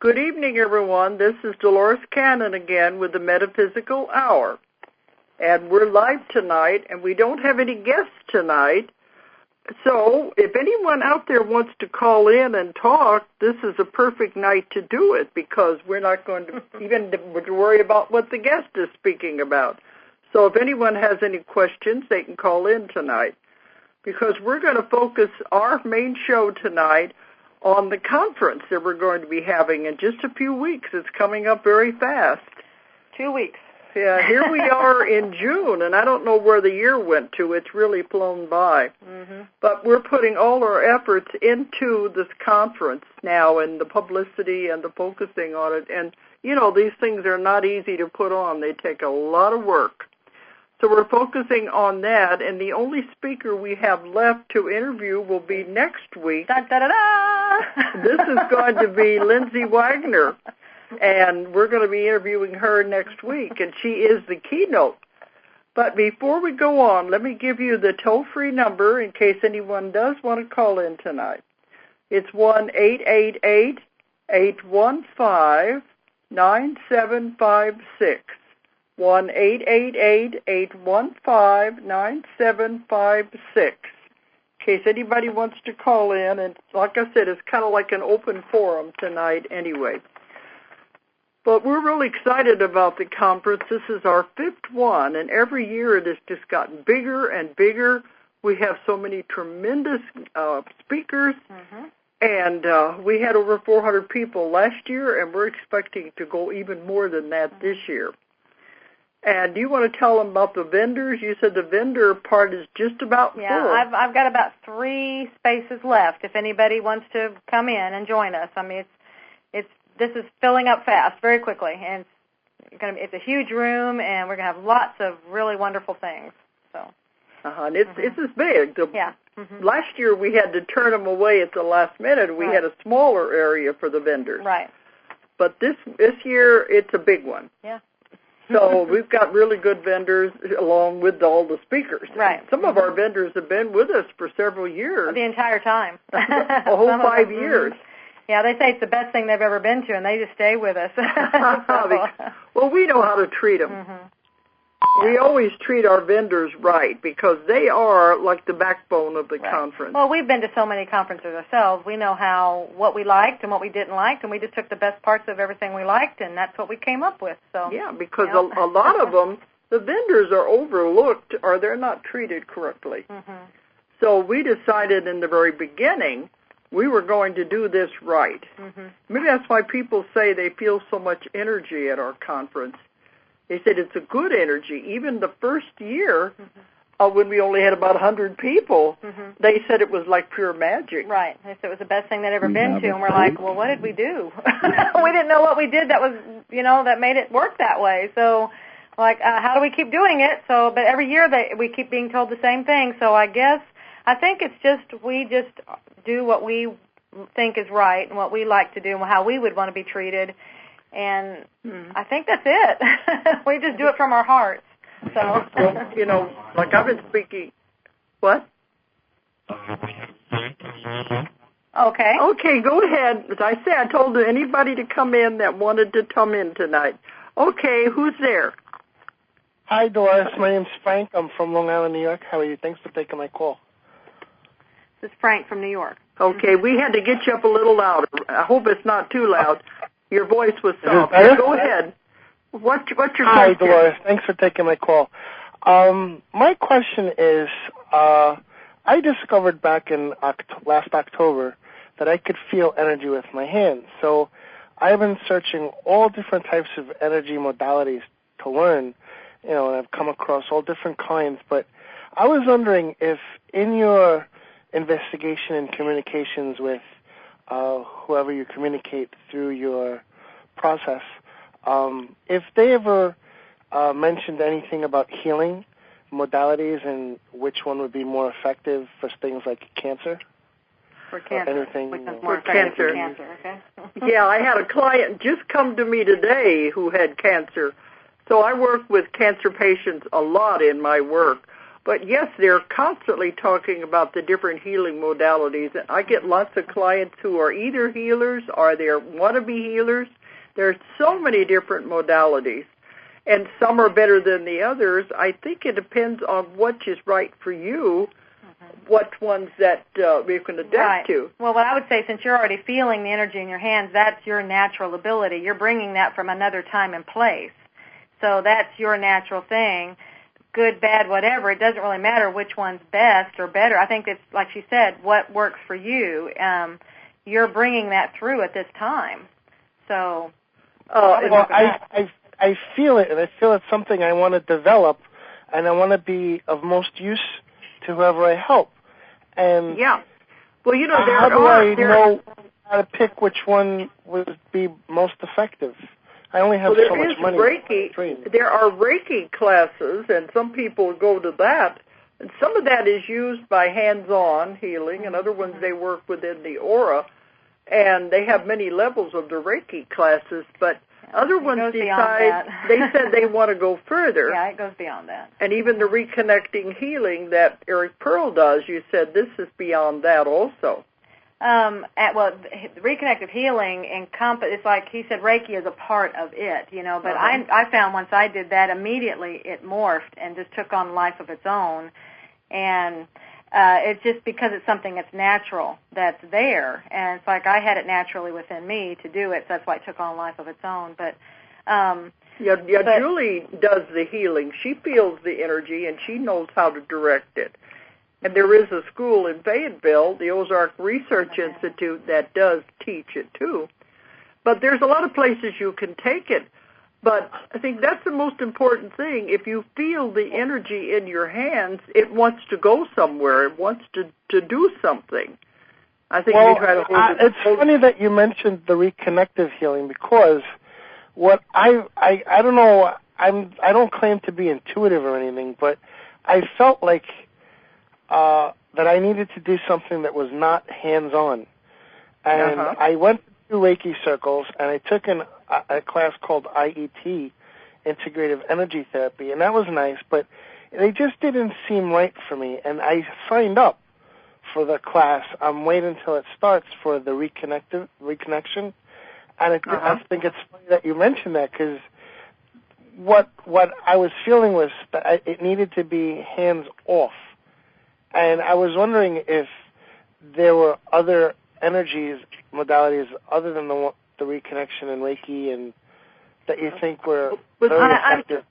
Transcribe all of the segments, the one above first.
Good evening, everyone. This is Dolores Cannon again with the Metaphysical Hour. And we're live tonight, and we don't have any guests tonight. So if anyone out there wants to call in and talk, this is a perfect night to do it because we're not going to even worry about what the guest is speaking about. So if anyone has any questions, they can call in tonight because we're going to focus our main show tonight on the conference that we're going to be having in just a few weeks. It's coming up very fast. 2 weeks. Yeah, here we are in June, and I don't know where the year went to. It's really flown by. Mm-hmm. But we're putting all our efforts into this conference now and the publicity and the focusing on it. And, you know, these things are not easy to put on. They take a lot of work. So we're focusing on that, and the only speaker we have left to interview will be next week. Da, da, da, da. This is going to be Lindsay Wagner, and we're going to be interviewing her next week, and she is the keynote. But before we go on, let me give you the toll-free number in case anyone does want to call in tonight. It's 1-888-815-9756. 1-888-815-9756. In case anybody wants to call in, and like I said, it's kind of like an open forum tonight anyway. But we're really excited about the conference. This is our 5th one, and every year it has just gotten bigger and bigger. We have so many tremendous speakers, and we had over 400 people last year, and we're expecting to go even more than that this year. And do you want to tell them about the vendors? You said the vendor part is just about full. Yeah, I've got about 3 spaces left if anybody wants to come in and join us. I mean, this is filling up fast, very quickly, and it's a huge room, and we're going to have lots of really wonderful things. So. And it's as big. Last year we had to turn them away at the last minute. We had a smaller area for the vendors. Right. But this year it's a big one. Yeah. So we've got really good vendors along with all the speakers. Right. Some of our vendors have been with us for several years. The entire time. A whole 5 years. Yeah, they say it's the best thing they've ever been to, and they just stay with us. Well, we know how to treat them. We always treat our vendors right because they are like the backbone of the conference. Well, we've been to so many conferences ourselves. We know what we liked and what we didn't like, and we just took the best parts of everything we liked, and that's what we came up with. So yeah, because a lot of them, the vendors are overlooked or they're not treated correctly. So we decided in the very beginning we were going to do this right. Maybe that's why people say they feel so much energy at our conference. They said it's a good energy. Even the first year, when we only had about 100 people, they said it was like pure magic. Right. They said it was the best thing they'd ever been to, and we're like, well, what did we do? We didn't know what we did that was, that made it work that way. So, like, how do we keep doing it? So, but every year we keep being told the same thing. So I think it's we just do what we think is right and what we like to do and how we would want to be treated. And I think that's it. We just do it from our hearts. So, well, like I've been speaking. What? Okay. Okay, go ahead. As I said, I told anybody to come in that wanted to come in tonight. Okay, who's there? Hi, Doris. My name's Frank. I'm from Long Island, New York. How are you? Thanks for taking my call. This is Frank from New York. Okay, we had to get you up a little louder. I hope it's not too loud. Your voice was soft. Go ahead. What's your question? Hi, Dolores. Thanks for taking my call. My question is, I discovered back in last October that I could feel energy with my hands. So I've been searching all different types of energy modalities to learn, and I've come across all different kinds. But I was wondering if in your investigation and communications with whoever you communicate through your process, if they ever mentioned anything about healing modalities and which one would be more effective for things like cancer? For cancer. Anything, for cancer. Okay. Yeah, I had a client just come to me today who had cancer. So I work with cancer patients a lot in my work. But yes, they're constantly talking about the different healing modalities. And I get lots of clients who are either healers or they're wannabe healers. There's so many different modalities, and some are better than the others. I think it depends on what is right for you, what ones that you can adapt to. Well, what I would say, since you're already feeling the energy in your hands, that's your natural ability. You're bringing that from another time and place. So that's your natural thing. Good, bad, whatever. It doesn't really matter which one's best or better. I think it's, like she said, what works for you. You're bringing that through at this time. So... well, I feel it, and I feel it's something I want to develop, and I want to be of most use to whoever I help. And yeah, well, you know, how do I know how to pick which one would be most effective? I only have so much money. There are Reiki classes, and some people go to that. And some of that is used by hands-on healing, and other ones they work within the aura. And they have many levels of the Reiki classes, but other ones decide, they said they want to go further. Yeah, it goes beyond that. And even the reconnecting healing that Eric Pearl does, you said this is beyond that also. The reconnective healing it's like he said, Reiki is a part of it, you know, but I found once I did that, immediately it morphed and just took on life of its own. And it's just because it's something that's natural that's there, and it's like I had it naturally within me to do it, so that's why it took on life of its own. But Julie does the healing. She feels the energy, and she knows how to direct it. And there is a school in Fayetteville, the Ozark Research Institute, that does teach it too. But there's a lot of places you can take it. But I think that's the most important thing. If you feel the energy in your hands, it wants to go somewhere. It wants to do something. I think we try to hold it. It's funny that you mentioned the reconnective healing, because what I don't know, I don't claim to be intuitive or anything, but I felt like that I needed to do something that was not hands-on. And I went to Reiki circles, and I took a class called IET, Integrative Energy Therapy, and that was nice, but they just didn't seem right for me, and I signed up for the class. I'm waiting until it starts for the reconnection, and I think it's funny that you mentioned that, because what I was feeling was that it needed to be hands-off, and I was wondering if there were other energies, modalities, other than the reconnection and Reiki, and that you think were very effective.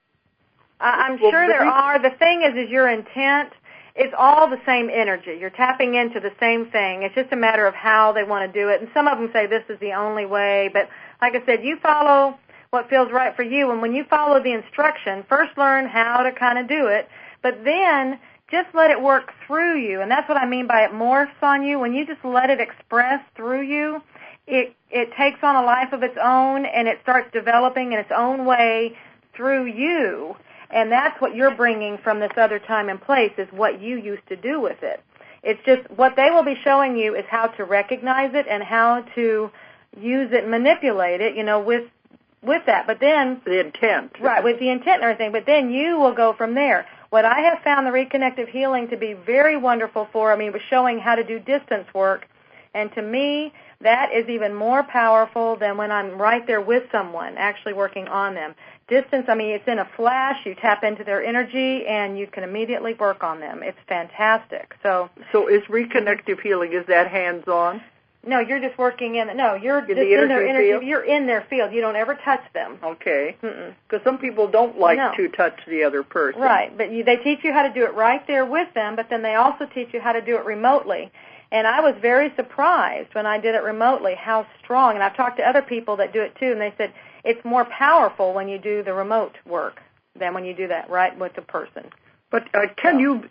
I'm sure there are. The thing is your intent. It's all the same energy. You're tapping into the same thing. It's just a matter of how they want to do it. And some of them say this is the only way. But like I said, you follow what feels right for you. And when you follow the instruction, first learn how to kind of do it, but then just let it work through you. And that's what I mean by it morphs on you. When you just let it express through you, it takes on a life of its own, and it starts developing in its own way through you. And that's what you're bringing from this other time and place, is what you used to do with it. It's just what they will be showing you is how to recognize it and how to use it, manipulate it, you know, with that. But then the intent. Right, with the intent and everything. But then you will go from there. What I have found the reconnective healing to be very wonderful for, was showing how to do distance work. And to me, that is even more powerful than when I'm right there with someone, actually working on them. Distance, it's in a flash. You tap into their energy, and you can immediately work on them. It's fantastic. So is reconnective healing, is that hands-on? No, you're just working you're just in their energy. Field? You're in their field. You don't ever touch them. Okay. Because some people don't like to touch the other person. Right, but they teach you how to do it right there with them, but then they also teach you how to do it remotely. And I was very surprised when I did it remotely how strong, and I've talked to other people that do it too, and they said it's more powerful when you do the remote work than when you do that right with the person. But can you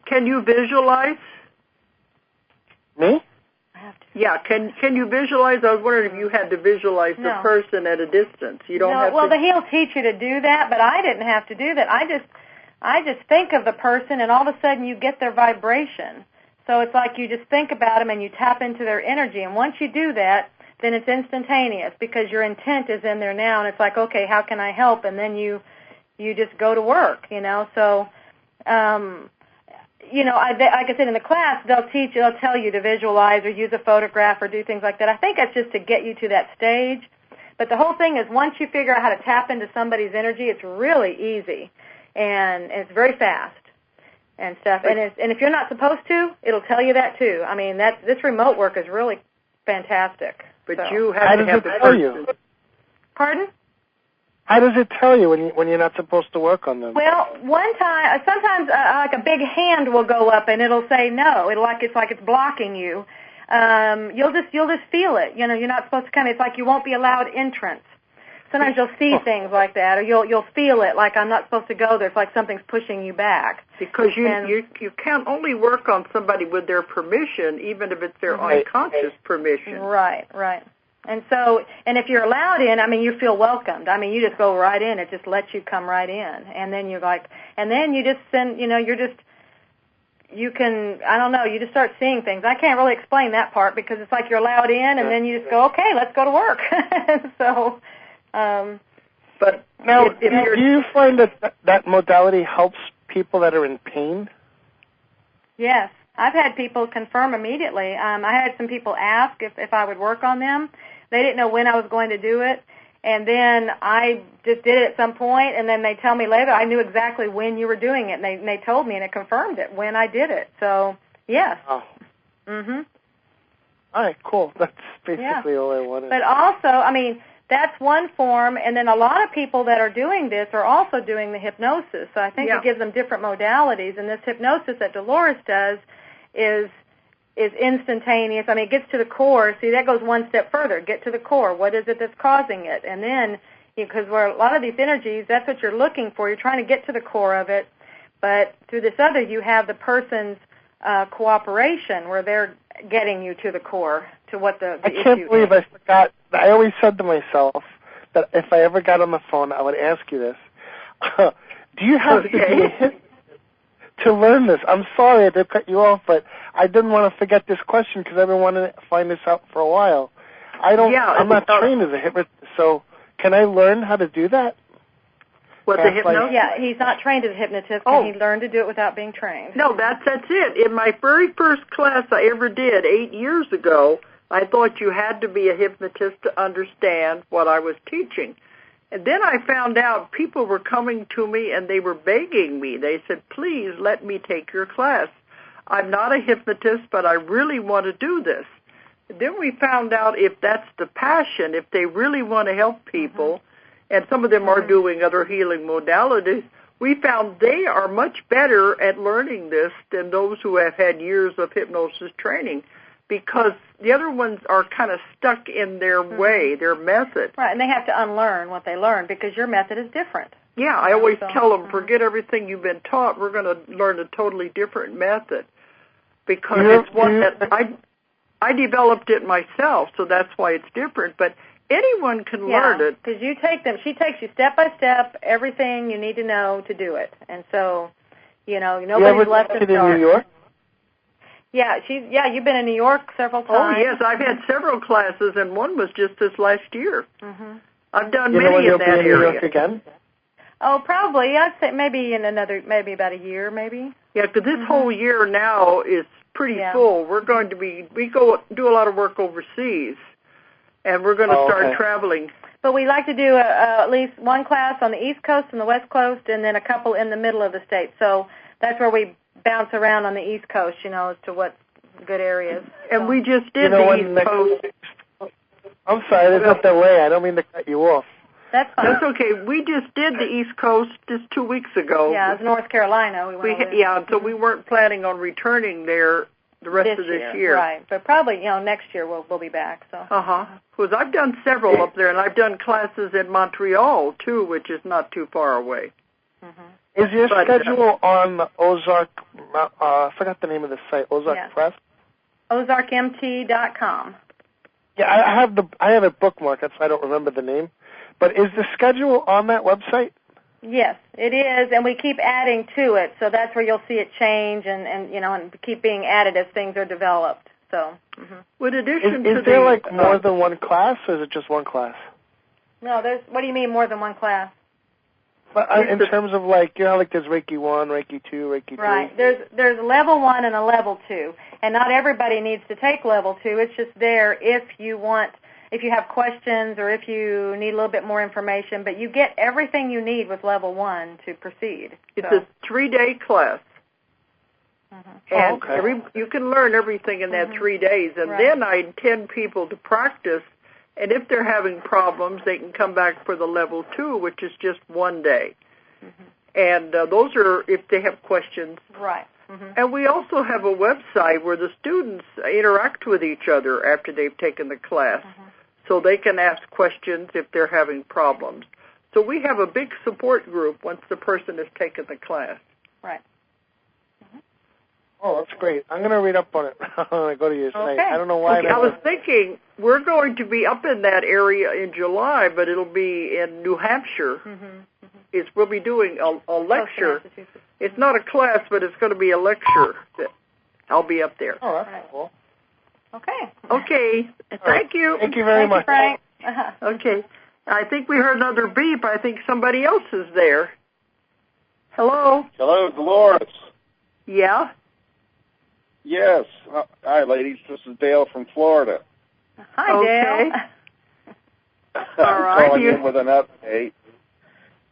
visualize? Me? I have to. Yeah, can you visualize? I was wondering if you had to visualize the person at a distance. You don't have to. Well, he'll teach you to do that, but I didn't have to do that. I just think of the person, and all of a sudden you get their vibration. So it's like you just think about them and you tap into their energy. And once you do that, then it's instantaneous because your intent is in there now. And it's like, okay, how can I help? And then you just go to work, So like I said, in the class, they'll tell you to visualize or use a photograph or do things like that. I think that's just to get you to that stage. But the whole thing is once you figure out how to tap into somebody's energy, it's really easy, and it's very fast and stuff. And if you're not supposed to, it'll tell you that too. I mean, this remote work is really fantastic. But so. you have to have the person. Pardon? How does it tell you when you're not supposed to work on them? Well, one time, sometimes like a big hand will go up and it'll say no. It's like it's blocking you. You'll just feel it. You're not supposed to come. It's like you won't be allowed entrance. Sometimes you'll see things like that, or you'll feel it like I'm not supposed to go there. It's like something's pushing you back. Because you can't only work on somebody with their permission, even if it's their unconscious permission. Right. And if you're allowed in, I mean, you feel welcomed. I mean, you just go right in. It just lets you come right in. And then you just send, you can, I don't know, you just start seeing things. I can't really explain that part because it's like you're allowed in and then you just go, okay, let's go to work. So, but now, do you find that modality helps people that are in pain? Yes. I've had people confirm immediately. I had some people ask if I would work on them. They didn't know when I was going to do it. And then I just did it at some point, and then they tell me later, I knew exactly when you were doing it, and they told me, and it confirmed it when I did it. So, yes. Oh. Mm-hmm. All right, cool. That's basically all I wanted. But also, I mean, that's one form, and then a lot of people that are doing this are also doing the hypnosis. So I think it gives them different modalities, and this hypnosis that Dolores does is instantaneous. I mean, it gets to the core. See, that goes one step further. Get to the core. What is it that's causing it? And then, because where a lot of these energies, that's what you're looking for. You're trying to get to the core of it. But through this other, you have the person's cooperation where they're getting you to the core, to what the issue is. I can't believe I forgot. I always said to myself that if I ever got on the phone, I would ask you this. Do you have to be a hypnotist to learn this? I'm sorry I did cut you off, but I didn't want to forget this question because I've been wanting to find this out for a while. I'm not trained as a hypnotist, so can I learn how to do that? What, the hypnosis? Yeah, he's not trained as a hypnotist, but he learned to do it without being trained. No, that's it. In my very first class I ever did 8 years ago, I thought you had to be a hypnotist to understand what I was teaching. And then I found out people were coming to me and they were begging me. They said, please let me take your class. I'm not a hypnotist, but I really want to do this. And then we found out if that's the passion, if they really want to help people, and some of them are doing other healing modalities, we found they are much better at learning this than those who have had years of hypnosis training, because the other ones are kind of stuck in their way, their method. Right, and they have to unlearn what they learned because your method is different. Yeah, I always tell them, forget everything you've been taught. We're going to learn a totally different method, because it's one that I developed it myself, so that's why it's different. But anyone can learn it. Because you take them. She takes you step by step, everything you need to know to do it. And so, nobody's left to start. You ever in New York? Yeah, you've been in New York several times. Oh, yes, I've had several classes, and one was just this last year. Mm-hmm. I've done many in that area. New York again? Oh, probably. I'd say maybe maybe about a year, maybe. Yeah, because this whole year now is pretty full. We're going to we go do a lot of work overseas, and we're going to start traveling. But we like to do at least one class on the East Coast and the West Coast, and then a couple in the middle of the state. So that's where we bounce around on the East Coast, as to what's good areas. And we just did the East Coast. I'm sorry, there's not that way. I don't mean to cut you off. That's fine. That's okay. We just did the East Coast just 2 weeks ago. Yeah, it was North Carolina. So we weren't planning on returning there the rest of this year. Right, but probably, next year we'll be back. So. Because I've done several up there, and I've done classes in Montreal, too, which is not too far away. Is your schedule on Ozark, I forgot the name of the site, Ozark Press? OzarkMT.com. Yeah, I have it bookmarked, that's why I don't remember the name. But is the schedule on that website? Yes, it is, and we keep adding to it, so that's where you'll see it change and keep being added as things are developed. So, With addition is there like more than one class, or is it just one class? No, what do you mean more than one class? But in terms of like, you know, like there's Reiki 1, Reiki 2, Reiki 3. Right. There's level 1 and a level 2, and not everybody needs to take level 2. It's just there if you have questions or if you need a little bit more information. But you get everything you need with level 1 to proceed. It's a 3-day class. And you can learn everything in that 3 days. And then I intend people to practice. And if they're having problems, they can come back for the level 2, which is just 1 day. And those are if they have questions. Right. And we also have a website where the students interact with each other after they've taken the class. So they can ask questions if they're having problems. So we have a big support group once the person has taken the class. Right. Oh, that's great. I'm going to read up on it when I go to your site. I don't know why. I was thinking we're going to be up in that area in July, but it'll be in New Hampshire. We'll be doing a lecture. It's not a class, but it's going to be a lecture. I'll be up there. Oh, that's cool. Okay. Thank you. Thank you very much. Frank. Okay. I think we heard another beep. I think somebody else is there. Hello? Hello, Dolores. Yeah? Yes. Hi, ladies. This is Dale from Florida. Hi, Dale. All right. I'm calling in with an update.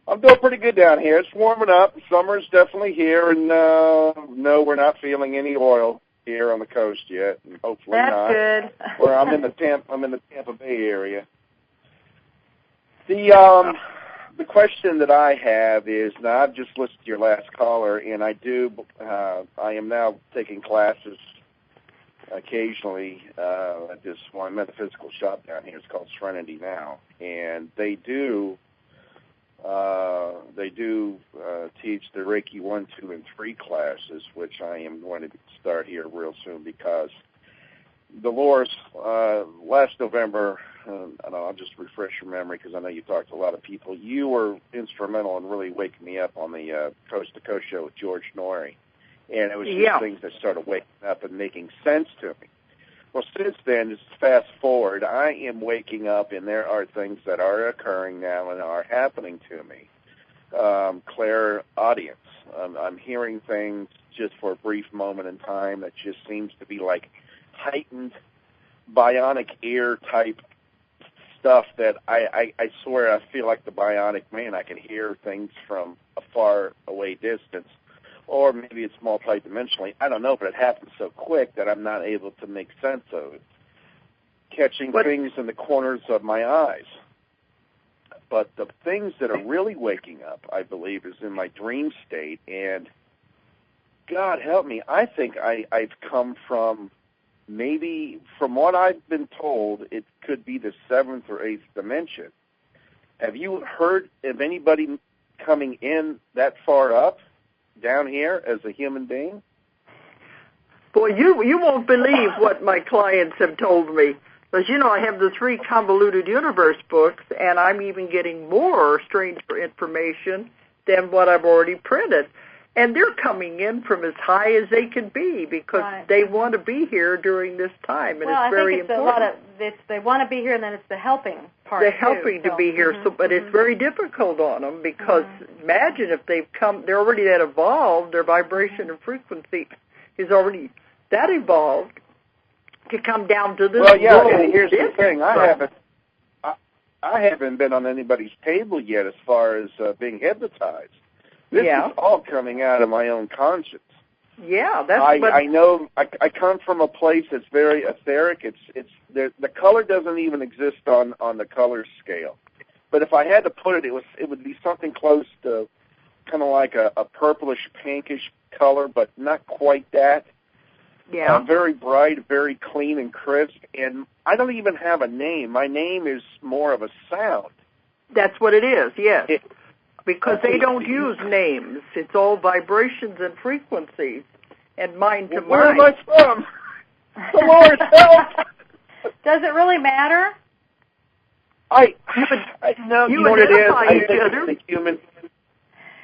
I'm doing pretty good down here. It's warming up. Summer's definitely here, and no, we're not feeling any oil here on the coast yet, and hopefully not. That's good. Where I'm in the Tampa Bay area. The question that I have is, now I've just listened to your last caller, and I am now taking classes occasionally at this one metaphysical shop down here. It's called Serenity now, and they do teach the Reiki 1, 2, and 3 classes, which I am going to start here real soon because Dolores, last November, I'll just refresh your memory because I know you talked to a lot of people. You were instrumental in really waking me up on the Coast to Coast show with George Norrie, and it was just things that started waking up and making sense to me. Well, since then, just fast forward, I am waking up, and there are things that are occurring now and are happening to me. Clairaudience. I'm hearing things just for a brief moment in time that just seems to be like heightened bionic ear type stuff that I swear I feel like the bionic man. I can hear things from a far away distance, or maybe it's multidimensionally. I don't know, but it happens so quick that I'm not able to make sense of it. Catching things in the corners of my eyes. But the things that are really waking up, I believe, is in my dream state. And God help me, I think I've come from, maybe from what I've been told, it could be the 7th or 8th dimension. Have you heard of anybody coming in that far up down here as a human being? Boy, you won't believe what my clients have told me. Because, I have the 3 Convoluted Universe books, and I'm even getting more strange information than what I've already printed. And they're coming in from as high as they can be because they want to be here during this time, and it's very important. They want to be here, and then it's the helping part. They're helping to be here, but it's very difficult on them because imagine if they're already that evolved, their vibration and frequency is already that evolved to come down to this. Well, yeah, and here's the thing: I haven't been on anybody's table yet as far as being hypnotized. This is all coming out of my own conscience. Yeah, I know. I come from a place that's very etheric. It's the color doesn't even exist on the color scale. But if I had to put it, it would be something close to kind of like a purplish pinkish color, but not quite that. Yeah. Very bright, very clean and crisp. And I don't even have a name. My name is more of a sound. That's what it is. Yes. Because they don't use names. It's all vibrations and frequencies and mind to mind. Where am I from? The Lord's help! Does it really matter? No, you know what it is? I think it's the human.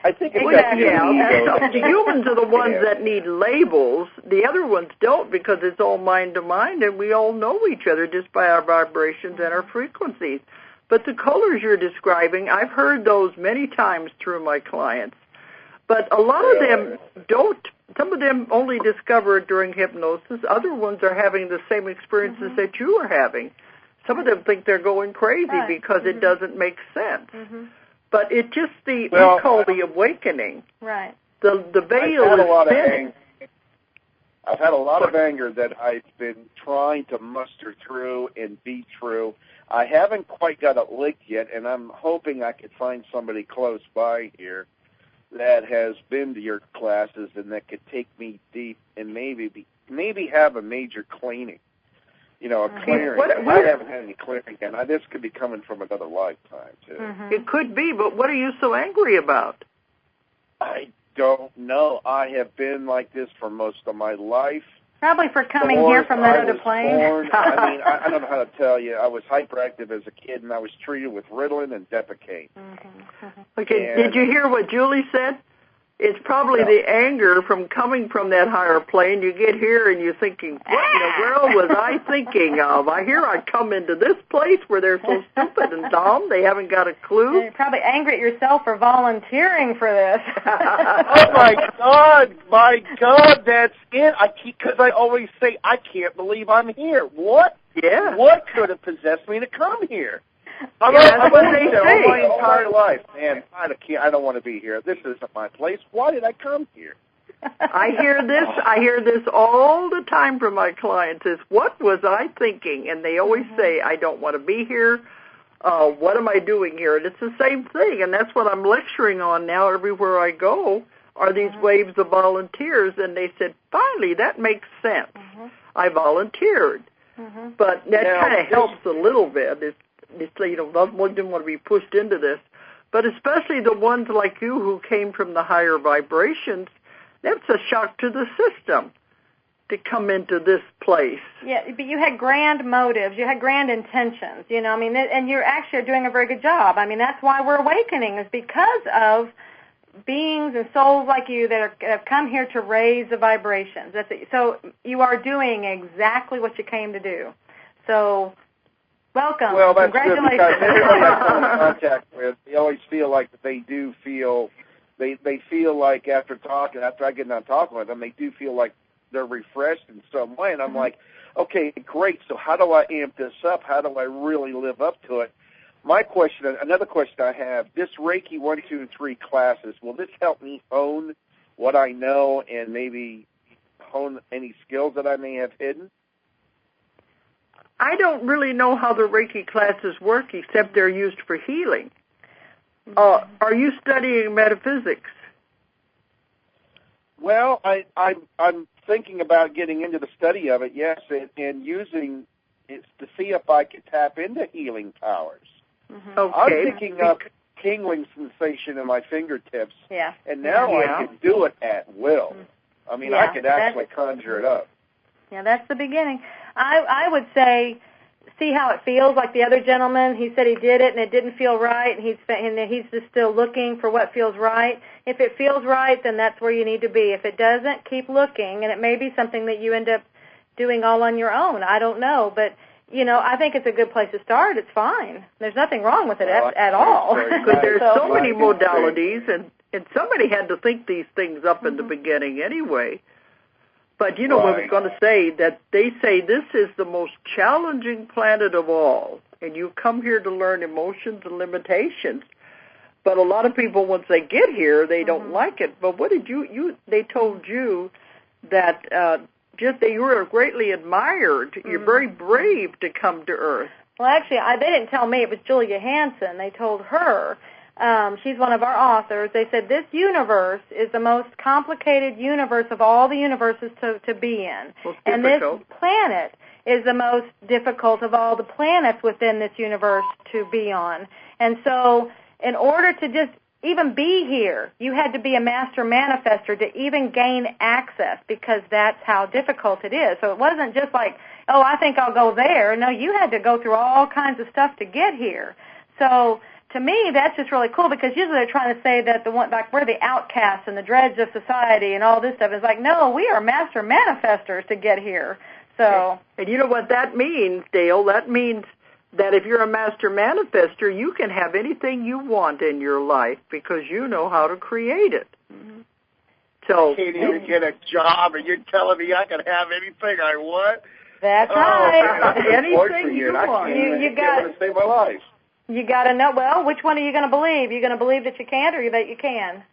I think it's the humans are the ones that need labels. The other ones don't because it's all mind to mind, and we all know each other just by our vibrations and our frequencies. But the colors you're describing, I've heard those many times through my clients. But a lot of them don't. Some of them only discover it during hypnosis. Other ones are having the same experiences that you are having. Some of them think they're going crazy because it doesn't make sense. But it just we call the awakening. Right. The veil is thinning. I've had a lot of anger that I've been trying to muster through and beat through. I haven't quite got it licked yet, and I'm hoping I could find somebody close by here that has been to your classes and that could take me deep and maybe have a major cleaning, a clearing. I haven't had any clearing, and this could be coming from another lifetime, too. It could be, but what are you so angry about? I don't know. I have been like this for most of my life. Probably for coming here from that other plane. I don't know how to tell you. I was hyperactive as a kid, and I was treated with Ritalin and Depakote. Okay, did you hear what Julie said? It's probably the anger from coming from that higher plane. You get here and you're thinking, what in the world was I thinking of? I hear I come into this place where they're so stupid and dumb, they haven't got a clue. You're probably angry at yourself for volunteering for this. Oh, my God, that's it. Because I always say, I can't believe I'm here. What? Yeah. What could have possessed me to come here? I'm they say. All my entire life, man, I don't want to be here. This isn't my place. Why did I come here? I hear this all the time from my clients is, what was I thinking? And they always say, I don't want to be here. What am I doing here? And it's the same thing, and that's what I'm lecturing on now everywhere I go, are these waves of volunteers. And they said, finally, that makes sense. I volunteered. But that kind of helps a little bit. One didn't want to be pushed into this. But especially the ones like you who came from the higher vibrations, that's a shock to the system to come into this place. Yeah, but you had grand motives. You had grand intentions, and you're actually doing a very good job. That's why we're awakening, is because of beings and souls like you that have come here to raise the vibrations. That's it. So you are doing exactly what you came to do. So welcome. Well, that's congratulations. good, because everyone I come in contact with, they always feel like that they do feel, they feel like after I get done talking with them, they do feel like they're refreshed in some way. And I'm like, okay, great. So how do I amp this up? How do I really live up to it? Another question I have, this Reiki 1, 2, and 3 classes, will this help me hone what I know and maybe hone any skills that I may have hidden? I don't really know how the Reiki classes work, except they're used for healing. Are you studying metaphysics? Well, I'm thinking about getting into the study of it, yes, and using it to see if I could tap into healing powers. Okay. I'm picking up tingling sensation in my fingertips, and now I can do it at will. I could actually conjure it up. Yeah, that's the beginning. I would say, see how it feels. Like the other gentleman, he said he did it and it didn't feel right, and he's just still looking for what feels right. If it feels right, then that's where you need to be. If it doesn't, keep looking, and it may be something that you end up doing all on your own. I don't know, but I think it's a good place to start. It's fine. There's nothing wrong with it at all. But there's so many modalities, and somebody had to think these things up in the beginning anyway. But I was going to say that they say this is the most challenging planet of all, and you come here to learn emotions and limitations. But a lot of people, once they get here, they don't like it. But what did they told you that just that you were greatly admired. You're very brave to come to Earth. Well, actually, they didn't tell me. It was Julia Hansen. They told her. She's one of our authors. They said this universe is the most complicated universe of all the universes to be in. And this planet is the most difficult of all the planets within this universe to be on. And so in order to just even be here, you had to be a master manifester to even gain access, because that's how difficult it is. So it wasn't just like, oh, I think I'll go there. No, you had to go through all kinds of stuff to get here. So to me, that's just really cool, because usually they're trying to say that we're the outcasts and the dregs of society and all this stuff. It's like, no, we are master manifestors to get here. So, and you know what that means, Dale? That means that if you're a master manifester, you can have anything you want in your life because you know how to create it. Mm-hmm. So I can't even get a job, and you're telling me I can have anything I want? That's right. Anything you want. You got to save my life. You got to know. Well, which one are you going to believe? You're going to believe that you can't, or that you can?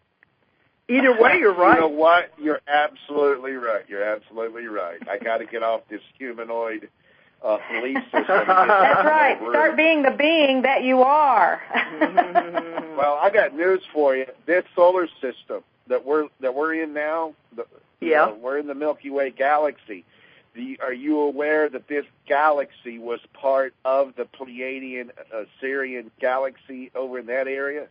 Either way, you're right. You know what? You're absolutely right. You're absolutely right. I got to get off this humanoid belief system. That's right. Start being the being that you are. Well, I got news for you. This solar system that we're in now, we're in the Milky Way galaxy. Are you aware that this galaxy was part of the Pleiadian Sirian galaxy over in that area?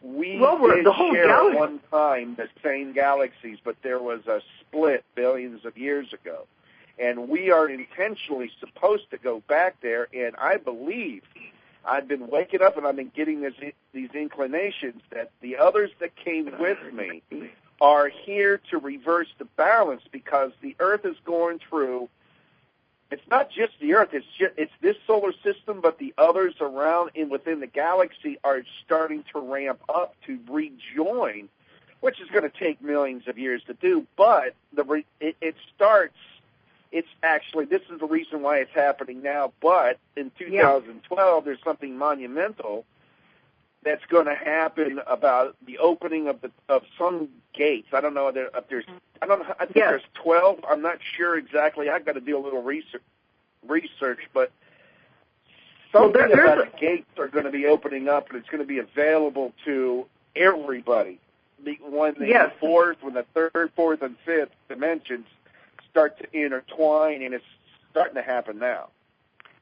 We did share at one time the same galaxies, but there was a split billions of years ago. And we are intentionally supposed to go back there, and I believe I've been waking up and I've been getting these inclinations that the others that came with me are here to reverse the balance, because the Earth is going through, it's not just the Earth, it's this solar system, but the others around and within the galaxy are starting to ramp up to rejoin, which is going to take millions of years to do, but it's actually, this is the reason why it's happening now, but in 2012 there's something monumental that's going to happen about the opening of some gates. I don't know if there's. I don't know. I think there's 12. I'm not sure exactly. I've got to do a little research, but something about the gates are going to be opening up, and it's going to be available to everybody. When the fourth, when the third, fourth, and fifth dimensions start to intertwine, and it's starting to happen now.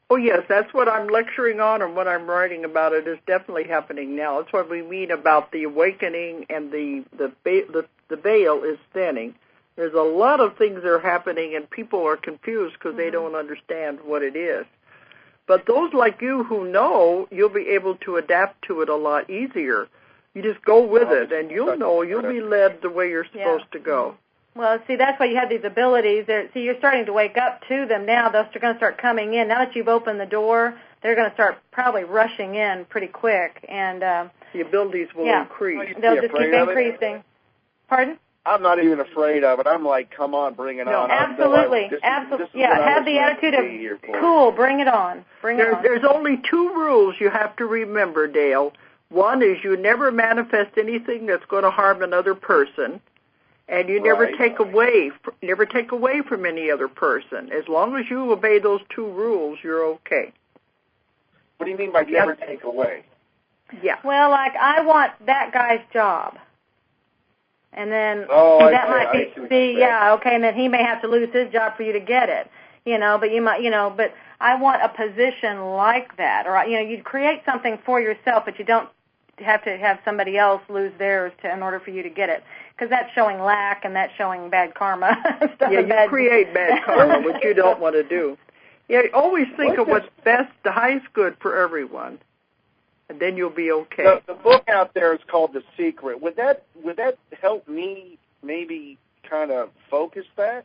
Oh, yes, that's what I'm lecturing on, and what I'm writing about it is definitely happening now. That's what we mean about the awakening and the veil is thinning. There's a lot of things that are happening, and people are confused because they don't understand what it is. But those like you who know, you'll be able to adapt to it a lot easier. You just go with it, and you'll be led the way you're supposed to go. Well, see, that's why you have these abilities. See, you're starting to wake up to them now. They're going to start coming in. Now that you've opened the door, they're going to start probably rushing in pretty quick. And the abilities will increase. They'll just keep increasing. Pardon? I'm not even afraid of it. I'm like, come on, bring it on. Absolutely. Absolutely. Yeah, have the attitude of, cool, bring it on. There's only two rules you have to remember, Dale. One is you never manifest anything that's going to harm another person. And you never take away from any other person. As long as you obey those two rules, you're okay. What do you mean by never take away? Yeah. Well, like, I want that guy's job. And then and then he may have to lose his job for you to get it. But you might, but I want a position like that. Or, you'd create something for yourself, but you don't have to have somebody else lose theirs in order for you to get it. Because that's showing lack and that's showing bad karma. You create bad karma, which you don't want to do. Yeah, always think of what's best, the highest good for everyone, and then you'll be okay. The book out there is called The Secret. Would that help me maybe kind of focus that?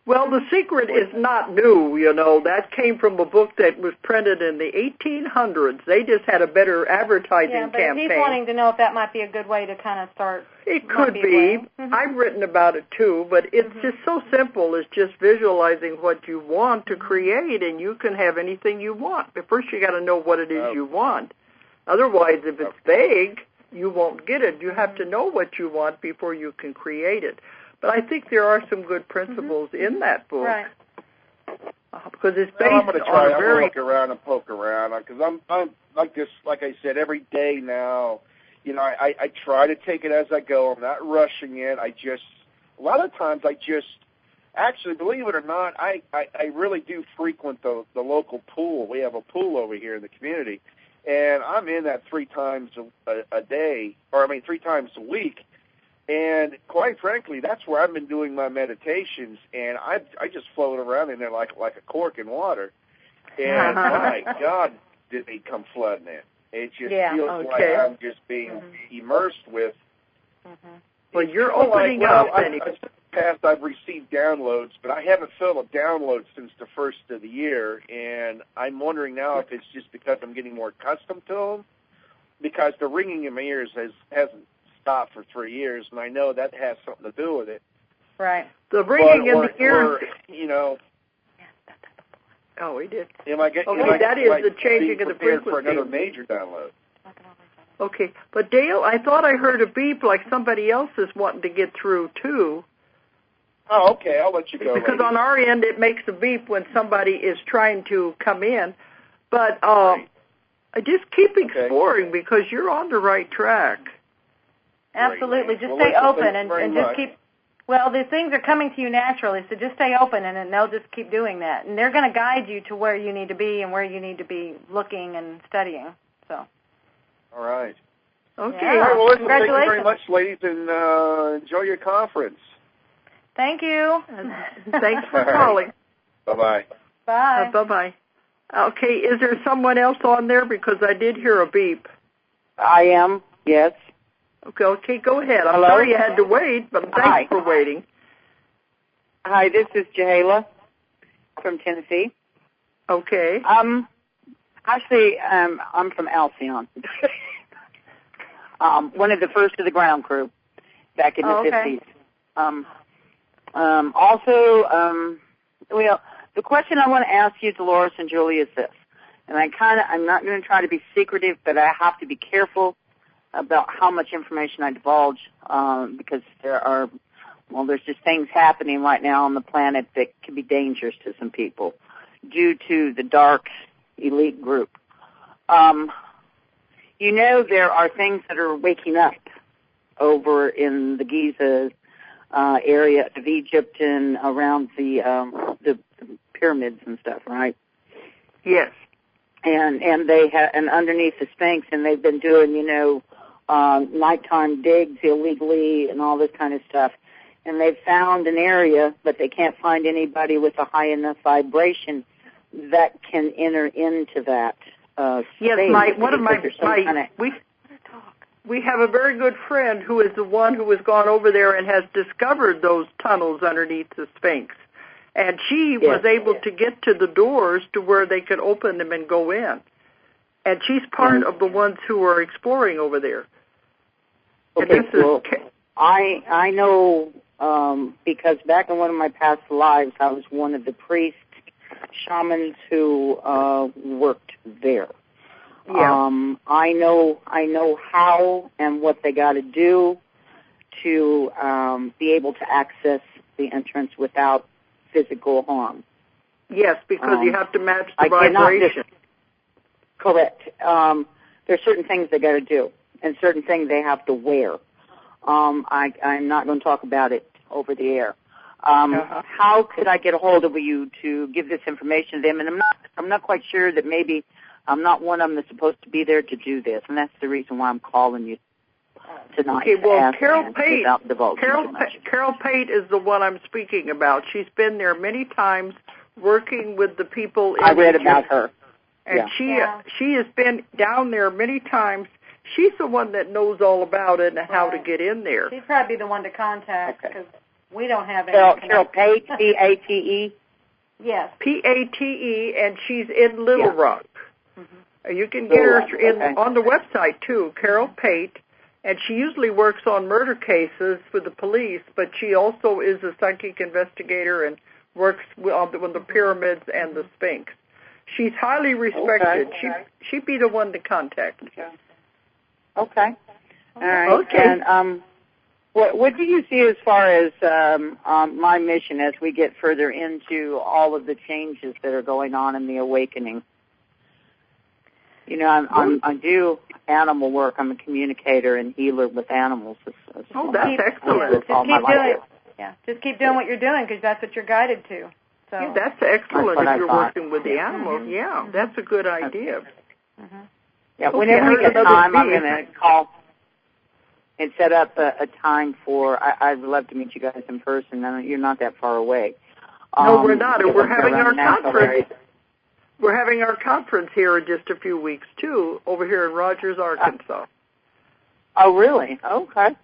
Well, The Secret is not new, That came from a book that was printed in the 1800s. They just had a better advertising campaign. He's wanting to know if that might be a good way to kind of start. It could be. I've written about it, too, but it's just so simple. It's just visualizing what you want to create, and you can have anything you want. But first, you got to know what it is you want. Otherwise, if it's vague, you won't get it. You have to know what you want before you can create it. But I think there are some good principles in that book. Right. Because it's based I'm going to try. on I'm going to look around and poke around because I'm like this. Like I said, every day now, I try to take it as I go. I'm not rushing it. A lot of times actually, believe it or not, I really do frequent the local pool. We have a pool over here in the community, and I'm in that 3 times a day, 3 times a week. And quite frankly, that's where I've been doing my meditations, and I just float around in there like a cork in water. And my God, did they come flooding in? It just feels like I'm just being immersed with. Well, you're opening up. past I've received downloads, but I haven't felt a download since the first of the year, and I'm wondering now if it's just because I'm getting more accustomed to them, because the ringing in my ears hasn't stopped for 3 years, and I know that has something to do with it. Right. The ringing in the ears. You know. Oh, we did. That is the changing of the frequency. For another major download. Okay, but Dale, I thought I heard a beep like somebody else is wanting to get through too. Oh, okay. I'll let you go. Because lady. on our end, it makes a beep when somebody is trying to come in. But Right. I just keep exploring because you're on the right track. Absolutely. Just well, stay listen, open thank you and very just keep. Well, the things are coming to you naturally, so just stay open, and they'll just keep doing that. And they're going to guide you to where you need to be and where you need to be looking and studying. So. All right. Okay. Yeah. All right, well, listen, Congratulations. thank you very much, ladies, and enjoy your conference. Thank you. Thanks for calling. Bye-bye. Bye. Bye-bye. Okay, is there someone else on there? Because I did hear a beep. I am, yes. Okay, go ahead. I'm Hello? sorry you had to wait, but thanks Hi. for waiting. Hi, this is Jahala from Tennessee. Okay. Actually, I'm from Alcyon. One of the first of the ground crew back in the 50s. Well, the question I want to ask you, Dolores and Julie, is this. And I'm not going to try to be secretive, but I have to be careful about how much information I divulge, because there's just things happening right now on the planet that can be dangerous to some people due to the dark elite group. There are things that are waking up over in the Giza area of Egypt and around the pyramids and stuff, right? Yes. And they and underneath the Sphinx, and they've been doing nighttime digs illegally and all this kind of stuff. And they've found an area, but they can't find anybody with a high enough vibration that can enter into that yes, space. We have a very good friend who is the one who has gone over there and has discovered those tunnels underneath the Sphinx. And she was able to get to the doors to where they could open them and go in. And she's part of the ones who are exploring over there. Okay, well, I know because back in one of my past lives, I was one of the priests, shamans who worked there. Yeah. I know how and what they got to do to be able to access the entrance without physical harm. Yes, because you have to match the vibration. Correct. There's certain things they got to do and certain things they have to wear. I'm not going to talk about it over the air. How could I get a hold of you to give this information to them? And I'm not quite sure that maybe I'm not one of them that's supposed to be there to do this, and that's the reason why I'm calling you tonight. Okay, well, Carol Pate is the one I'm speaking about. She's been there many times working with the people. I read about her. And she has been down there many times. She's the one that knows all about it and how to get in there. She'd probably be the one to contact because we don't have any. Carol Pate, P-A-T-E? Yes. P-A-T-E, and she's in Little Rock. Mm-hmm. You can get her on the website, too, Carol Pate, and she usually works on murder cases for the police, but she also is a psychic investigator and works on the pyramids and the Sphinx. She's highly respected. Okay. She'd be the one to contact. Okay. All right. Okay. And what do you see as far as my mission as we get further into all of the changes that are going on in the awakening? I do animal work. I'm a communicator and healer with animals. That's excellent. Just keep doing what you're doing because that's what you're guided to. So yeah, that's excellent if you're working with the animals. Mm-hmm. Yeah, that's a good idea. Mm-hmm. Yeah, whenever we get time, I'm going to call and set up a time for. I'd love to meet you guys in person. You're not that far away. No, we're not. We're having our conference. We're having our conference here in just a few weeks too, over here in Rogers, Arkansas. Oh, really? Okay.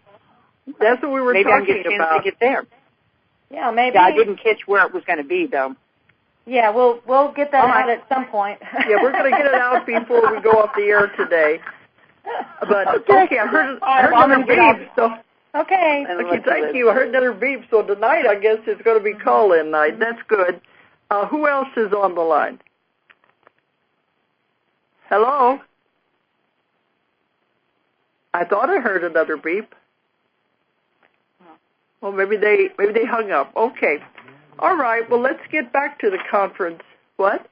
That's what we were talking about. Maybe I can get there. Yeah, maybe. Yeah, I didn't catch where it was going to be, though. Yeah, we'll get that out at some point. Yeah, we're going to get it out before we go off the air today. But, okay, I heard another beep, so... Okay. Okay, thank you. I heard another beep, so tonight I guess it's going to be call-in night. That's good. Who else is on the line? Hello? I thought I heard another beep. Well, maybe they hung up. Okay. All right, well, let's get back to the conference. What?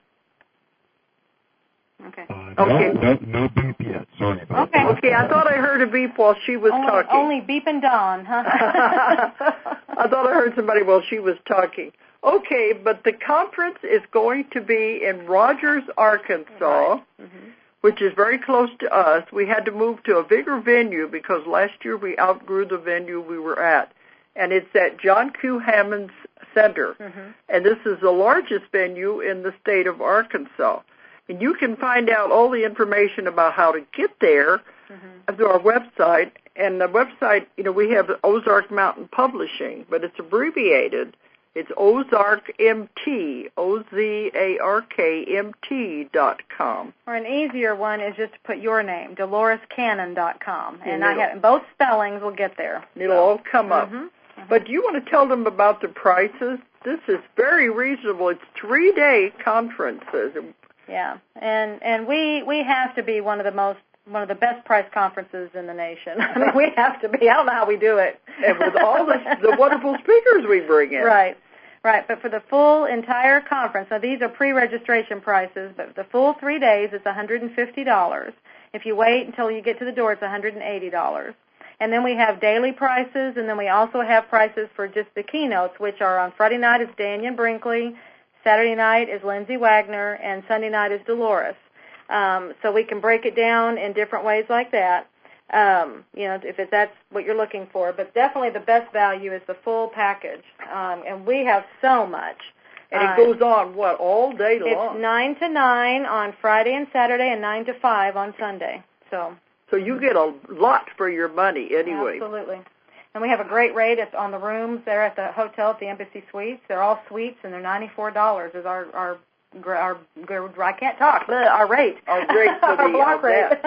Okay. No beep yet. Sorry about that. Okay, I thought I heard a beep while she was talking. Only beep and dawn, huh? I thought I heard somebody while she was talking. Okay, but the conference is going to be in Rogers, Arkansas, right. Mm-hmm. which is very close to us. We had to move to a bigger venue because last year we outgrew the venue we were at. And it's at John Q. Hammons Center. Mm-hmm. And this is the largest venue in the state of Arkansas. And you can find out all the information about how to get there through our website. And the website, we have Ozark Mountain Publishing, but it's abbreviated. It's Ozark MT, OZARKMT.com. Or an easier one is just to put your name, DoloresCannon.com. And I have both spellings will get there. It'll all come up. But do you want to tell them about the prices? This is very reasonable. It's 3-day conferences. Yeah, and we have to be one of the best priced conferences in the nation. I mean, we have to be. I don't know how we do it. And with all the wonderful speakers we bring in. Right. But for the full entire conference, now these are pre-registration prices, but the full 3 days it's $150. If you wait until you get to the door, it's $180. And then we have daily prices, and then we also have prices for just the keynotes, which are on Friday night is Daniel Brinkley, Saturday night is Lindsay Wagner, and Sunday night is Dolores. So we can break it down in different ways like that, if that's what you're looking for. But definitely the best value is the full package, and we have so much. And it goes on, all day long? It's 9 to 9 on Friday and Saturday and 9 to 5 on Sunday. So you get a lot for your money anyway. Absolutely. And we have a great rate on the rooms there at the hotel at the Embassy Suites. They're all suites, and they're $94 is our I can't talk. Our rate. Our rate for the block rate.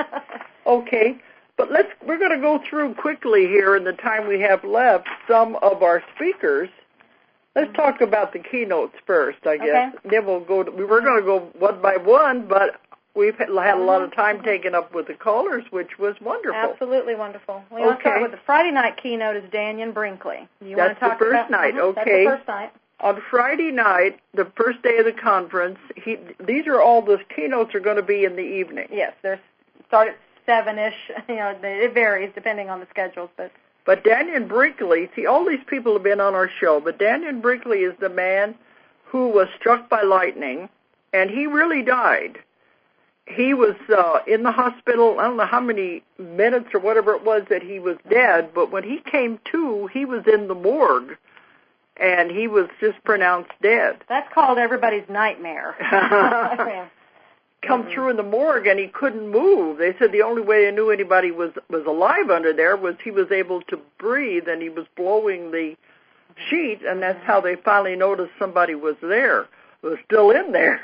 Okay, but we're going to go through quickly here in the time we have left some of our speakers. Let's talk about the keynotes first, I guess. Okay. Then we're going to go one by one, but we've had a lot of time taken up with the callers, which was wonderful. Absolutely wonderful. We want to start with the Friday night keynote is Daniel Brinkley. That's the first night, okay. That's the first night. On Friday night, the first day of the conference, these are all the keynotes are going to be in the evening. Yes, they start at 7-ish. It varies depending on the schedules. But Daniel Brinkley, all these people have been on our show, but Daniel Brinkley is the man who was struck by lightning, and he really died. He was in the hospital, I don't know how many minutes or whatever it was that he was dead, but when he came to, he was in the morgue, and he was just pronounced dead. That's called everybody's nightmare. Come through in the morgue, and he couldn't move. They said the only way they knew anybody was alive under there was he was able to breathe, and he was blowing the sheet, and that's how they finally noticed somebody was there, was still in there.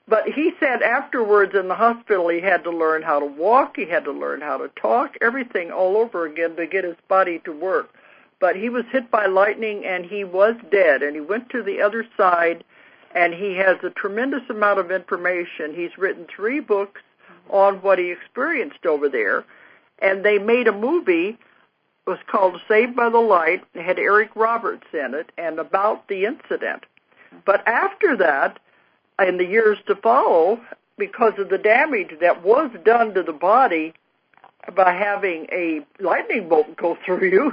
But he said afterwards in the hospital he had to learn how to walk, he had to learn how to talk, everything all over again to get his body to work. But he was hit by lightning and he was dead, and he went to the other side, and he has a tremendous amount of information. He's written 3 books on what he experienced over there, and they made a movie. It was called Saved by the Light. It had Eric Roberts in it, and about the incident. But after that, in the years to follow, because of the damage that was done to the body by having a lightning bolt go through you,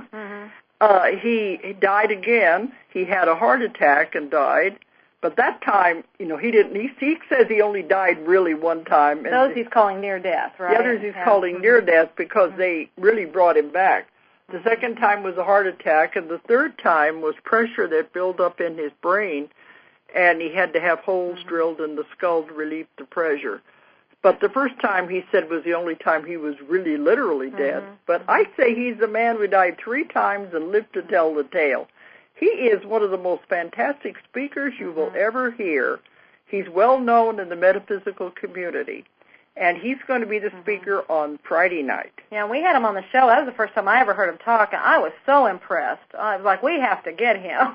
he died again. He had a heart attack and died. But that time, he didn't. He says he only died really one time. And those he's calling near death, right? The others he's calling near death because they really brought him back. The second time was a heart attack, and the third time was pressure that built up in his brain, and he had to have holes drilled in the skull to relieve the pressure. But the first time, he said, was the only time he was really literally dead. But I say he's a man who died 3 times and lived to tell the tale. He is one of the most fantastic speakers you will ever hear. He's well known in the metaphysical community. And he's going to be the speaker on Friday night. Yeah, we had him on the show. That was the first time I ever heard him talk, and I was so impressed. I was like, we have to get him.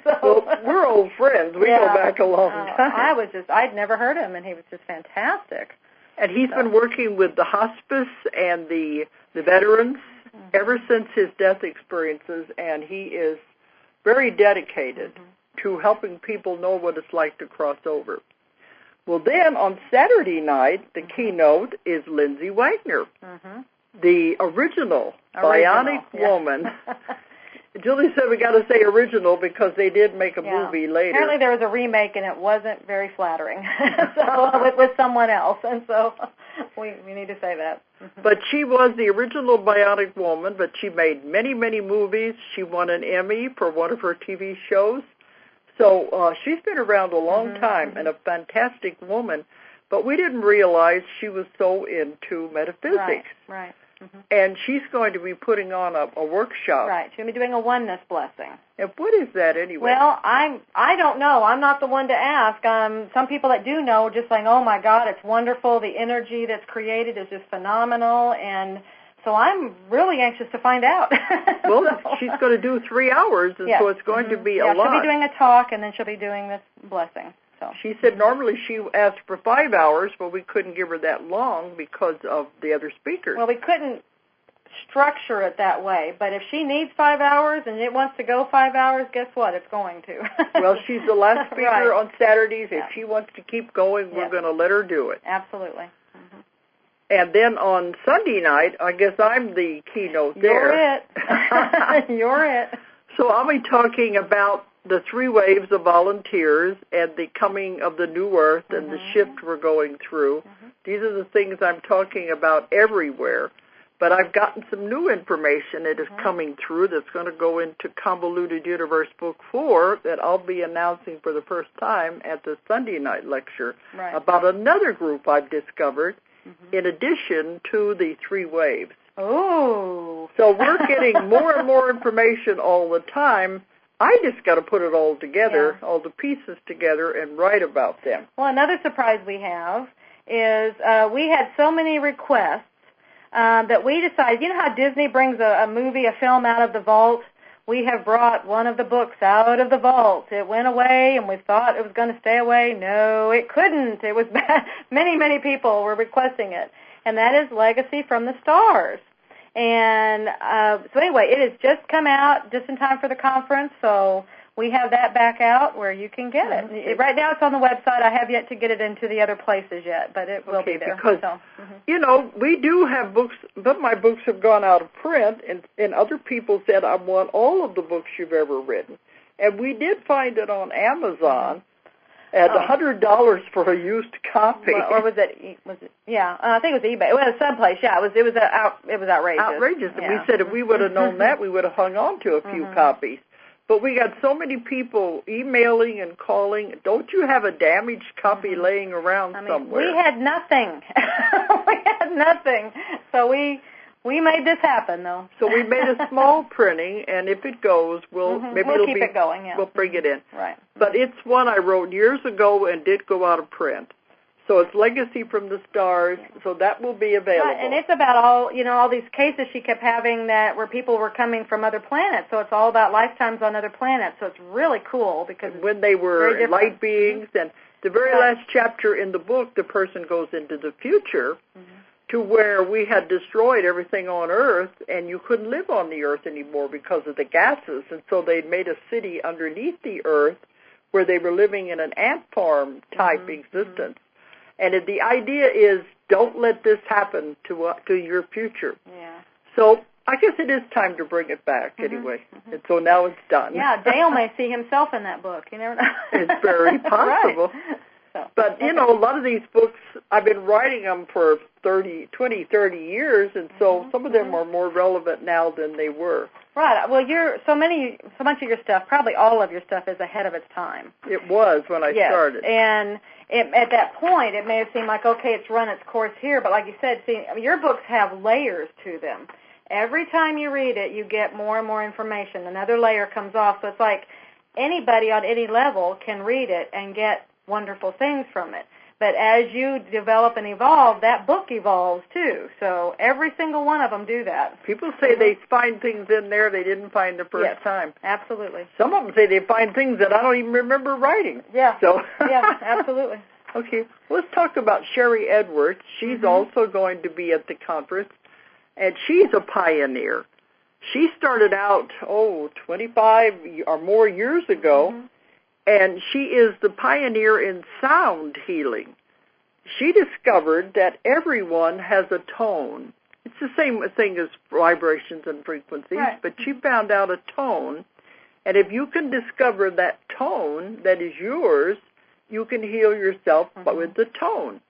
Well, we're old friends. We go back a long time. I'd never heard him, and he was just fantastic. And he's been working with the hospice and the veterans ever since his death experiences, and he is very dedicated to helping people know what it's like to cross over. Well, then on Saturday night, the keynote is Lindsay Wagner, the original Bionic Woman. Julie said we got to say original because they did make a movie later. Apparently there was a remake and it wasn't very flattering with someone else, and so we need to say that. But she was the original Bionic Woman, but she made many, many movies. She won an Emmy for one of her TV shows. So she's been around a long time and a fantastic woman, but we didn't realize she was so into metaphysics. Right. And she's going to be putting on a workshop. Right. She's going to be doing a oneness blessing. And what is that anyway? Well, I don't know. I'm not the one to ask. Some people that do know are just saying, oh, my God, it's wonderful. The energy that's created is just phenomenal. And so I'm really anxious to find out. Well, she's going to do 3 hours, and so it's going to be a lot. She'll be doing a talk, and then she'll be doing this blessing. So she said normally she asked for 5 hours, but we couldn't give her that long because of the other speakers. Well, we couldn't structure it that way, but if she needs 5 hours and it wants to go 5 hours, guess what? It's going to. Well, she's the last speaker on Saturdays. If she wants to keep going, we're going to let her do it. Absolutely. And then on Sunday night, I guess I'm the keynote there. You're it. You're it. So I'll be talking about the 3 waves of volunteers and the coming of the new earth and the shift we're going through. These are the things I'm talking about everywhere. But I've gotten some new information that is coming through that's going to go into Convoluted Universe Book 4 that I'll be announcing for the first time at the Sunday night lecture about another group I've discovered in addition to the 3 waves. Oh. So we're getting more and more information all the time. I just got to put it all together, all the pieces together, and write about them. Well, another surprise we have is we had so many requests that we decided, you know how Disney brings a movie, a film out of the vault? We have brought one of the books out of the vault. It went away, and we thought it was going to stay away. No, it couldn't. It was many, many people were requesting it, and that is Legacy from the Stars. And so anyway, it has just come out just in time for the conference, so we have that back out where you can get it. Right now it's on the website. I have yet to get it into the other places yet, but it will be there. Because, you know, we do have books, but my books have gone out of print, and other people said, I want all of the books you've ever written. And we did find it on Amazon at $100 for a used copy. Well, or was it? Yeah, I think it was eBay. It was someplace. Yeah, it was outrageous. Outrageous. And we said if we would have known that, we would have hung on to a few copies. But we got so many people emailing and calling. Don't you have a damaged copy laying around somewhere? We had nothing. We had nothing. So we made this happen, though. So we made a small printing, and if it goes, we'll keep it going. Yeah. We'll bring it in. Right. But it's one I wrote years ago and did go out of print. So it's Legacy from the Stars, so that will be available. Right, and it's about all these cases she kept having where people were coming from other planets. So it's all about lifetimes on other planets. So it's really cool because when they were light beings, and the very last chapter in the book, the person goes into the future to where we had destroyed everything on Earth, and you couldn't live on the Earth anymore because of the gases. And so they'd made a city underneath the Earth where they were living in an ant farm type existence. And the idea is, don't let this happen to your future. Yeah. So I guess it is time to bring it back anyway. And so now it's done. Yeah, Dale may see himself in that book. You never know. It's very possible. Right. So, but, you know, a lot of these books, I've been writing them for 30 years, and so some of them are more relevant now than they were. Right. Well, so much of your stuff, probably all of your stuff, is ahead of its time. It was when I started. And at that point, it may have seemed like, okay, it's run its course here, but like you said, your books have layers to them. Every time you read it, you get more and more information. Another layer comes off. So it's like anybody on any level can read it and get wonderful things from it. But as you develop and evolve, that book evolves too. So every single one of them do that. People say they find things in there they didn't find the first time. Absolutely. Some of them say they find things that I don't even remember writing. Yeah. So yeah, absolutely. Okay, let's talk about Sherry Edwards. She's also going to be at the conference, and she's a pioneer. She started out, 25 or more years ago, and she is the pioneer in sound healing. She discovered that everyone has a tone. It's the same thing as vibrations and frequencies, but she found out a tone, and if you can discover that tone that is yours, you can heal yourself with the tone.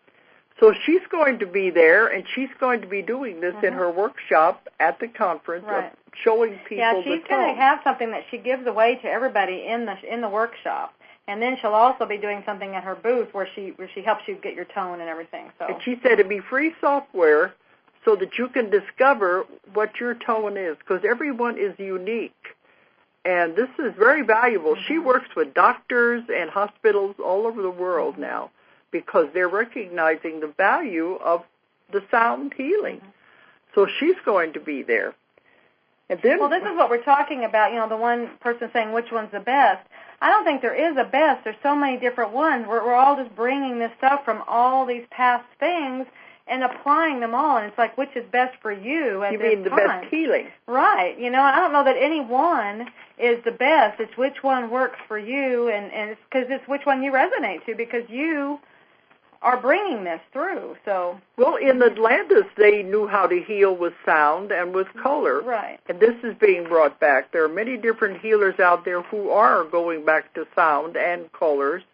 So she's going to be there, and she's going to be doing this in her workshop at the conference, of showing people the tone. Yeah, she's going to have something that she gives away to everybody in the workshop, and then she'll also be doing something at her booth where she helps you get your tone and everything. So. And she said it'd be free software so that you can discover what your tone is, because everyone is unique. And this is very valuable. She works with doctors and hospitals all over the world now because they're recognizing the value of the sound healing. So she's going to be there. And then, well, this is what we're talking about, the one person saying which one's the best. I don't think there is a best. There's so many different ones. We're all just bringing this stuff from all these past things and applying them all, and it's like, which is best for you at this time? You mean the best healing? Right. I don't know that any one is the best. It's which one works for you, and it's because it's which one you resonate to, because you are bringing this through. So. Well, in Atlantis, they knew how to heal with sound and with color. Right. And this is being brought back. There are many different healers out there who are going back to sound and colors.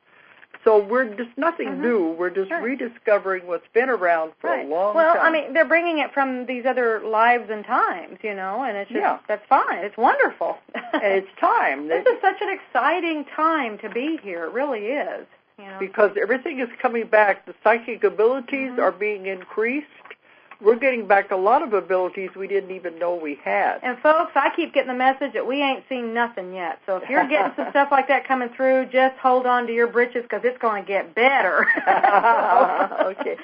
So we're just nothing new. We're just rediscovering what's been around for a long time. Well, I mean, they're bringing it from these other lives and times, and it's just, that's fine. It's wonderful. And it's time. This is such an exciting time to be here. It really is. Because everything is coming back. The psychic abilities are being increased. We're getting back a lot of abilities we didn't even know we had. And, folks, I keep getting the message that we ain't seen nothing yet. So if you're getting some stuff like that coming through, just hold on to your britches because it's going to get better. Okay.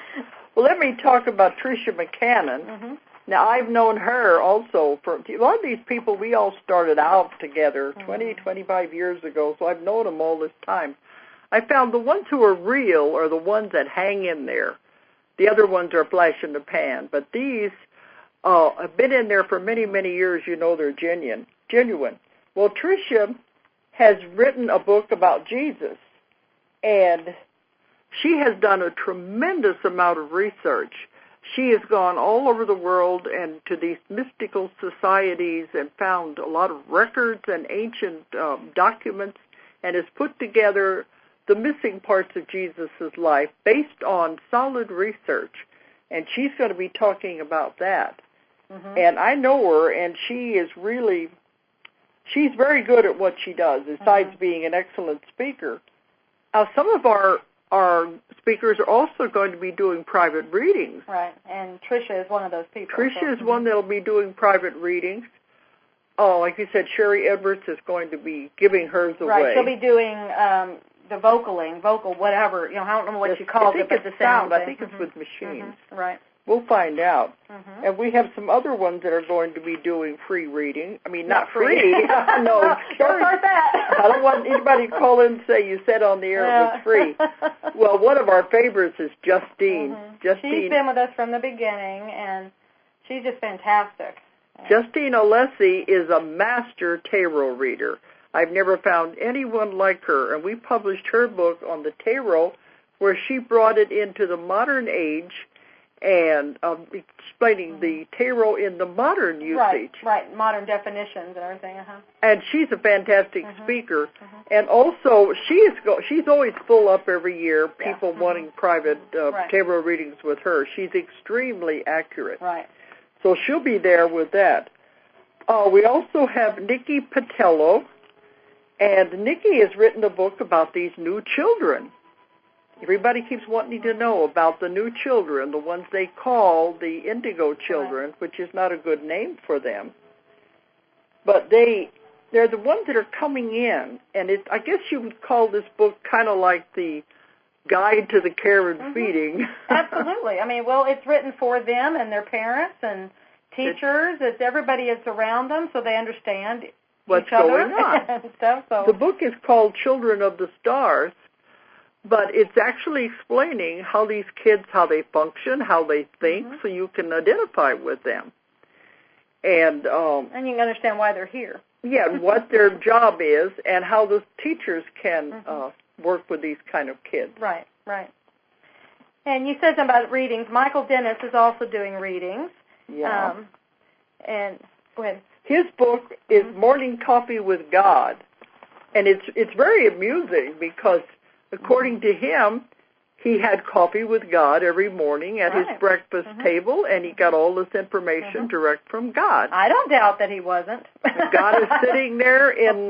Well, let me talk about Tricia McCannon. Now, I've known her also. A lot of these people, we all started out together 20, 25 years ago, so I've known them all this time. I found the ones who are real are the ones that hang in there. The other ones are flash in the pan. But these have been in there for many, many years. They're genuine. Well, Tricia has written a book about Jesus, and she has done a tremendous amount of research. She has gone all over the world and to these mystical societies and found a lot of records and ancient documents, and has put together the missing parts of Jesus' life based on solid research. And she's going to be talking about that. And I know her, and she's very good at what she does, besides being an excellent speaker. Some of our speakers are also going to be doing private readings. Right, and Tricia is one of those people. Tricia is one that will be doing private readings. Like you said, Sherry Edwards is going to be giving hers away. Right, she'll be doing the vocal, whatever. I don't know what she calls it, but the sound. I think it's with machines. Right. We'll find out. And we have some other ones that are going to be doing free reading. I mean, not free. No, don't start that. I don't want anybody to call in and say you said on the air it was free. Well, one of our favorites is Justine. She's been with us from the beginning, and she's just fantastic. Justine Alessi is a master tarot reader. I've never found anyone like her, and we published her book on the tarot, where she brought it into the modern age and explaining the tarot in the modern usage. Right, modern definitions and everything. And she's a fantastic speaker. And also, she's always full up every year, people wanting private tarot readings with her. She's extremely accurate. Right. So she'll be there with that. We also have Nikki Patello. And Nikki has written a book about these new children. everybody keeps wanting to know about the new children, the ones they call the indigo children, which is not a good name for them. But they're the ones that are coming in, and I guess you would call this book kind of like the guide to the care and feeding. Absolutely. I mean, well, it's written for them and their parents and teachers. It's everybody that's around them, so they understand what's each other going on. And stuff. So the book is called Children of the Stars, but it's actually explaining how these kids, how they function, how they think, so you can identify with them. And you can understand why they're here. Yeah, what their job is and how the teachers can work with these kind of kids. Right, right. And you said something about readings. Michael Dennis is also doing readings. Yeah. And go ahead. His book is Morning Coffee with God, and it's very amusing because, according to him, he had coffee with God every morning at his breakfast table, and he got all this information direct from God. I don't doubt that he wasn't. God is sitting there in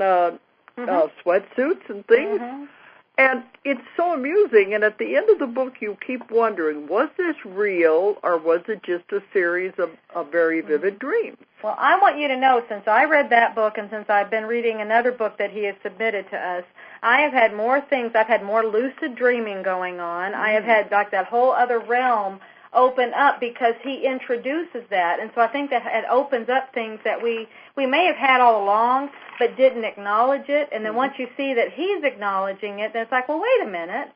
sweatsuits and things, and it's so amusing. And at the end of the book, you keep wondering, was this real, or was it just a series of very vivid dreams? Well, I want you to know, since I read that book and since I've been reading another book that he has submitted to us, I have had more things. I've had more lucid dreaming going on. I have had like that whole other realm open up because he introduces that. And so I think that it opens up things that we may have had all along but didn't acknowledge it. And then once you see that he's acknowledging it, then it's like, well, wait a minute.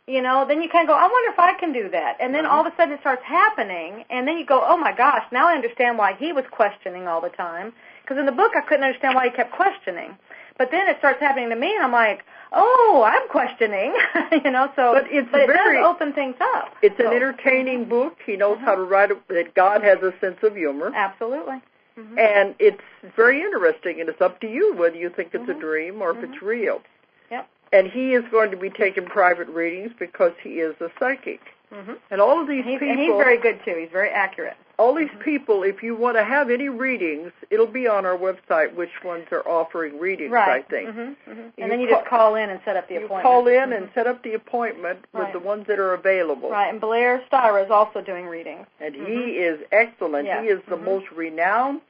You know, then you kind of go, I wonder if I can do that. And then all of a sudden it starts happening, and then you go, oh, my gosh, now I understand why he was questioning all the time. Because in the book I couldn't understand why he kept questioning. But then it starts happening to me, and I'm like, oh, I'm questioning. You know, so but it does open things up. It's an entertaining book. He knows how to write it, that God has a sense of humor. Absolutely. And it's very interesting, and it's up to you whether you think it's a dream or if it's real. Yep. And he is going to be taking private readings because he is a psychic. And all of these people... And he's very good, too. He's very accurate. All these people, if you want to have any readings, it'll be on our website which ones are offering readings, I think. And then you just call in and set up the appointment. You call in and set up the appointment with the ones that are available. Right, and Blair Styra is also doing readings. And he is excellent. He is the most renowned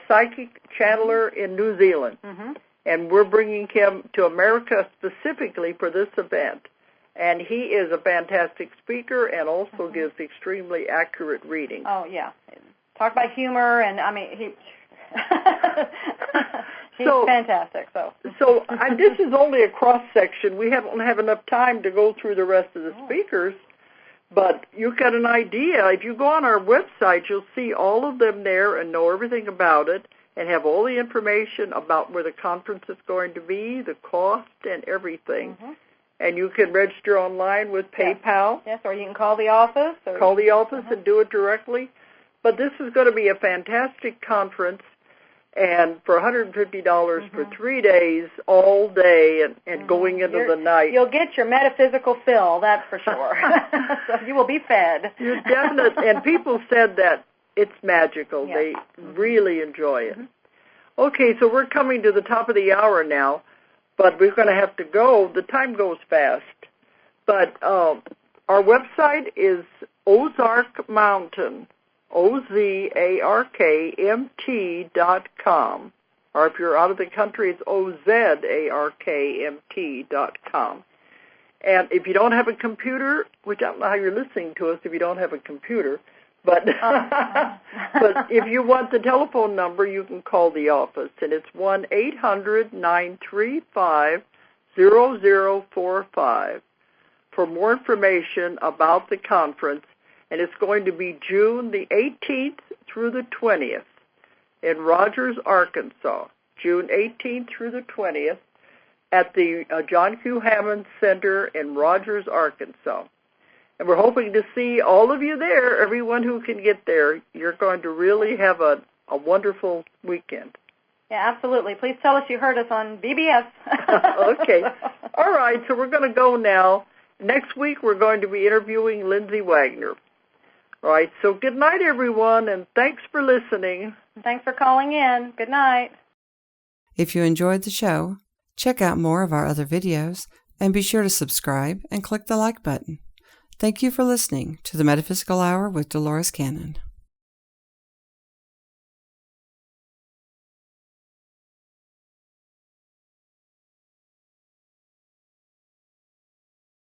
psychic channeler in New Zealand. And we're bringing him to America specifically for this event. And he is a fantastic speaker and also gives extremely accurate readings. Oh, yeah. Talk about humor, and, I mean, he's fantastic. So this is only a cross-section. We don't have enough time to go through the rest of the speakers, but you got an idea. If you go on our website, you'll see all of them there and know everything about it and have all the information about where the conference is going to be, the cost, and everything. And you can register online with PayPal. Yes, or you can call the office. Call the office and do it directly. But this is going to be a fantastic conference, and for $150 for 3 days, all day, and going into the night. You'll get your metaphysical fill, that's for sure. So you will be fed. You're definite. And people said that it's magical. They really enjoy it. Okay, so we're coming to the top of the hour now. But we're going to have to go. The time goes fast. But our website is Ozark Mountain, OZARKMT.com. Or if you're out of the country, it's OZARKMT.com. And if you don't have a computer, which I don't know how you're listening to us if you don't have a computer, but but if you want the telephone number, you can call the office, and it's 1-800-935-0045 for more information about the conference. And it's going to be June the 18th through the 20th in Rogers, Arkansas, June 18th through the 20th at the John Q. Hammond Center in Rogers, Arkansas. And we're hoping to see all of you there, everyone who can get there. You're going to really have a wonderful weekend. Yeah, absolutely. Please tell us you heard us on BBS. Okay. All right, so we're going to go now. Next week we're going to be interviewing Lindsay Wagner. All right, so good night, everyone, and thanks for listening. Thanks for calling in. Good night. If you enjoyed the show, check out more of our other videos And be sure to subscribe and click the like button. Thank you for listening to the Metaphysical Hour with Dolores Cannon.